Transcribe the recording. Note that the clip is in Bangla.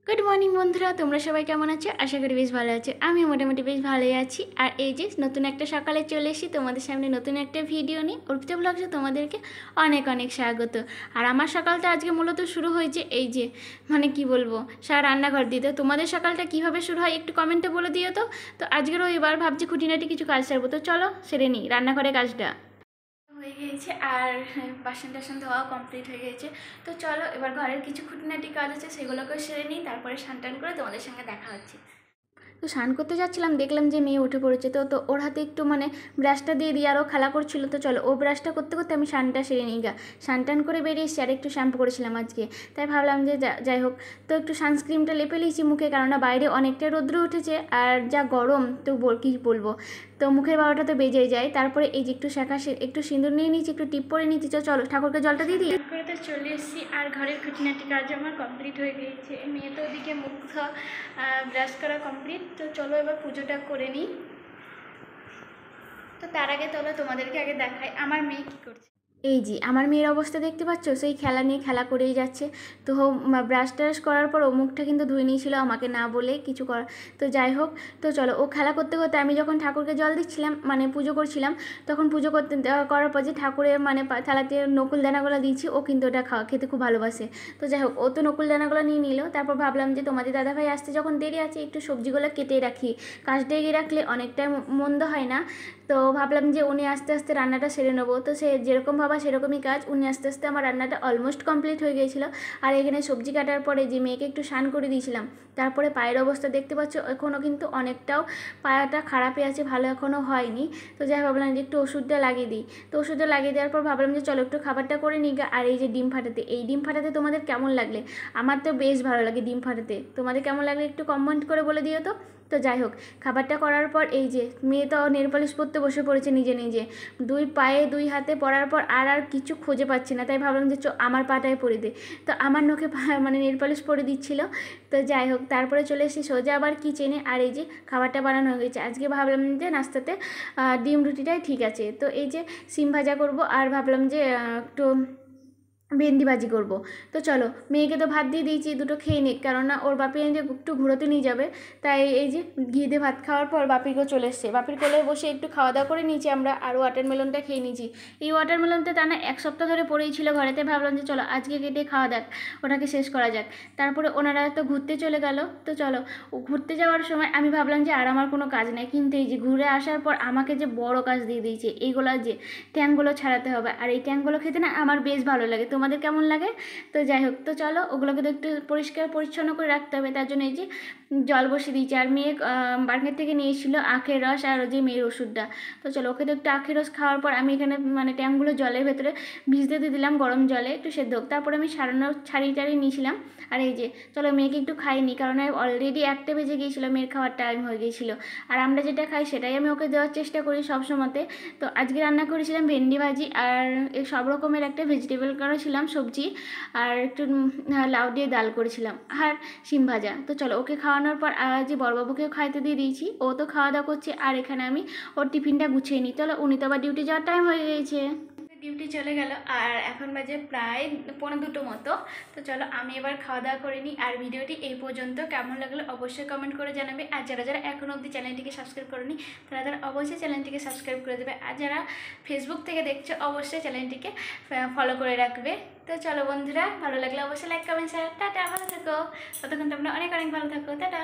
গুড মর্নিং বন্ধুরা, তোমরা সবাই কেমন আছো? আশা করি বেশ ভালো আছো। আমি মোটামুটি বেশ ভালোই আছি। আর এই যে নতুন একটা সকালে চলে এসেছি তোমাদের সামনে নতুন একটা ভিডিও নিয়ে। অর্পিতা ব্লগসে তোমাদেরকে অনেক অনেক স্বাগত। আর আমার সকালটা আজকে মূলত শুরু হয়েছে এই যে কি বলবো, রান্নাঘর দিতে। তোমাদের সকালটা কিভাবে শুরু হয় একটু কমেন্টে বলে দিও তো। তো আজকেরও এবার ভাবছি খুঁটিনাটি কিছু কাজ সারবো। তো চলো সেরে নিই রান্নাঘরের কাজটা। হয়ে গিয়েছে আর বাসন টাসন ধোয়া কমপ্লিট হয়ে গেছে। তো চলো এবার ঘরের কিছু খুঁটিনাটি কাজ আছে সেগুলোকেও সেরে নিই, তারপরে স্নান টান করে তোমাদের সঙ্গে দেখা হচ্ছে। তো স্নান করতে যাচ্ছিলাম, দেখলাম যে মেয়ে উঠে পড়েছে। তো ওর হাতে একটু ব্রাশটা দিয়ে দিয়ে আরও খেলা করছিল। তো চলো ও ব্রাশটা করতে করতে আমি স্নানটা সেরে নিই গা। স্নান টান করে বেরিয়ে এসেছি আর একটু শ্যাম্পু করেছিলাম আজকে, তাই ভাবলাম যে যাই হোক। তো একটু সানস্ক্রিনটা লেপে নিয়েছি মুখে, কেননা বাইরে অনেকটা রৌদ্র উঠেছে আর যা গরম, তো কী বলবো। তো মুখের বারোটা তো বেজেই যায়। তারপরে এই যে একটু একটু সিঁদুর নিয়ে নিয়েছি, একটু টিপ পরে নিয়েছি। চলো ঠাকুরকে জলটা দিয়ে দিই করে তো চলে এসেছি আর ঘরের খুঁটিনাটি কাজ আমার কমপ্লিট হয়ে গিয়েছে। মেয়ে তো ওদিকে মুখ ব্রাশ করা কমপ্লিট। তো চলো এবার পুজোটা করে নিই। তো তার আগে তোমাদেরকে আগে দেখাই আমার মেয়ে কী করছে। এই যে আমার মেয়ের অবস্থা দেখতে পাচ্ছ, সেই খেলা নিয়ে খেলা করেই যাচ্ছে। তো ব্রাশ ট্রাশ করার পর ও মুখটা কিন্তু ধুয়ে নিয়েছিল আমাকে না বলে কিছু করা। তো যাই হোক, তো চলো ও খেলা করতে করতে আমি যখন ঠাকুরকে জল দিচ্ছিলাম পুজো করছিলাম, তখন পুজো করতে করার পর যে ঠাকুরের থালাতে নকুল দানাগুলো দিয়েছি, ও কিন্তু ওটা খেতে খুব ভালোবাসে। তো যাই হোক, ও তো নকুল দানাগুলো নিয়ে নিল। তারপর ভাবলাম যে তোমাদের দাদাভাই আসতে যখন দেরি আছে একটু সবজিগুলো কেটে রাখি, কাজটা এগিয়ে রাখলে অনেকটাই মন্দ হয় না। তো ভাবলাম যে উনি আস্তে আস্তে রান্নাটা সেরে নেবো। তো সে যেরকম ভাবা সেরকমই কাজ, উনি আস্তে আস্তে আমার রান্নাটা অলমোস্ট কমপ্লিট হয়ে গিয়েছিলো। আর এখানে সবজি কাটার পরে যে মেয়েকে একটু স্নান করে দিয়েছিলাম, তারপরে পায়ের অবস্থা দেখতে পাচ্ছ এখনও কিন্তু অনেকটাও পায়াটা খারাপই আছে, ভালো এখনও হয়নি। তো যাই ভাবলাম যে একটু ওষুধটা লাগিয়ে দিই। তো ওষুধটা লাগিয়ে দেওয়ার পর ভাবলাম যে চলো একটু খাবারটা করে নিই। আর এই যে ডিম ফাটাতে, এই ডিম ফাটাতে তোমাদের কেমন লাগলে? আমার তো বেশ ভালো লাগে ডিম ফাটাতে। তোমাদের কেমন লাগলে একটু কমেন্ট করে বলে দিও তো। তো যাই হোক, খাবারটা করার পর এই যে মেয়ে তো নেল পলিশ পরতে বসে পড়েছে নিজে নিজে। দুই পায়ে দুই হাতে পরার পর আর কিছু খুঁজে পাচ্ছি না, তাই ভাবলাম যে আমার পাটায় পরে দে। তো আমার নখে নেল পলিশ পরে দিচ্ছিল। তো যাই হোক, তারপরে চলে এসেছি সোজা আবার কিচেনে। আর এই যে খাবারটা বানানো হয়ে গেছে। আজকে ভাবলাম যে নাস্তাতে ডিম রুটিটাই ঠিক আছে। তো এই যে সিম ভাজা করব আর ভাবলাম যে একটু ভেন্ডি ভাজি করবো। তো চলো মেয়েকে তো ভাত দিয়ে দিয়েছি, দুটো খেয়ে নিক, কেননা ওর বাপি যে একটু ঘুরোতে নিয়ে যাবে। তাই এই যে ঘি দিয়ে ভাত খাওয়ার পর বাপিকেও চলে এসছে, বাপির কোলে বসে একটু খাওয়া দাওয়া করে নিয়েছি আমরা। আর ওয়াটারমেলনটা খেয়ে নিয়েছি। এই ওয়াটারমেলনটা টানা এক সপ্তাহ ধরে পড়েই ছিল ঘরেতে, ভাবলাম যে চলো আজকে কেটে খাওয়া যাক, ওটাকে শেষ করা যাক। তারপরে ওনারা তো ঘুরতে চলে গেল। তো চলো ঘুরতে যাওয়ার সময় আমি ভাবলাম যে আর আমার কোনো কাজ নেই, কিন্তু এই যে ঘুরে আসার পর আমাকে যে বড় কাজ দিয়ে দিয়েছে, এইগুলো যে ট্যাঙ্কগুলো ছাড়াতে হবে। আর এই ট্যাঙ্কগুলো খেতে না আমার বেশ ভালো লাগে, তোমাদের কেমন লাগে? তো যাই হোক, তো চলো ওগুলোকে তো একটু পরিষ্কার পরিচ্ছন্ন করে রাখতে হবে। তার জন্য এই যে জল বসিয়ে দিয়েছি। আর মেয়ে মার্কেট থেকে নিয়ে এসেছিলো আখের রস আর ওই যে মেয়ের ওষুধটা। তো চলো ওকে তো একটু আখের রস খাওয়ার পর আমি এখানে ট্যাঙ্কগুলো জলের ভেতরে ভিজতে দিয়ে দিলাম, গরম জলে একটু সেদ্ধ হোক। তারপরে আমি ছাড়িয়ে টাড়িয়ে নিয়েছিলাম। আর এই যে চলো মেয়েকে একটু খাইনি, কারণ অলরেডি 1টা বেজে গিয়েছিলো, মেয়ের খাওয়ার টাইম হয়ে গিয়েছিলো। আর আমরা যেটা খাই সেটাই আমি ওকে দেওয়ার চেষ্টা করি সবসময়তে। তো আজকে রান্না করেছিলাম ভেন্ডি ভাজি আর সব রকমের একটা ভেজিটেবল করেছিলাম সবজি, আর একটু লাউ দিয়ে ডাল করেছিলাম আর শিম ভাজা। তো চলো ওকে খাওয়ানোর পর যে বড়বাবুকেও খাইতে দিয়ে দিয়েছি, ও তো খাওয়া দাওয়া করছে। আর এখানে আমি ওর টিফিনটা গুছিয়ে নিই। চলো উনি তো আবার ডিউটি যাওয়ার টাইম হয়ে গিয়েছে, ডিউটি চলে গেল। আর এখন বাজে প্রায় 1:45 মতো। তো চলো আমি এবার খাওয়া দাওয়া করে নিই। আর ভিডিওটি এই পর্যন্ত কেমন লাগলো অবশ্যই কমেন্ট করে জানাবে। আর যারা যারা এখনও অবধি চ্যানেলটিকে সাবস্ক্রাইব করেনি তারা অবশ্যই চ্যানেলটিকে সাবস্ক্রাইব করে দেবে। আর যারা ফেসবুক থেকে দেখছো অবশ্যই চ্যানেলটিকে ফলো করে রাখবে। তো চলো বন্ধুরা, ভালো লাগলে অবশ্যই লাইক কমেন্ট শেয়ার। টাটা, ভালো থাকো। ততক্ষণ তোমরা অনেক অনেক ভালো থাকো। টাটা।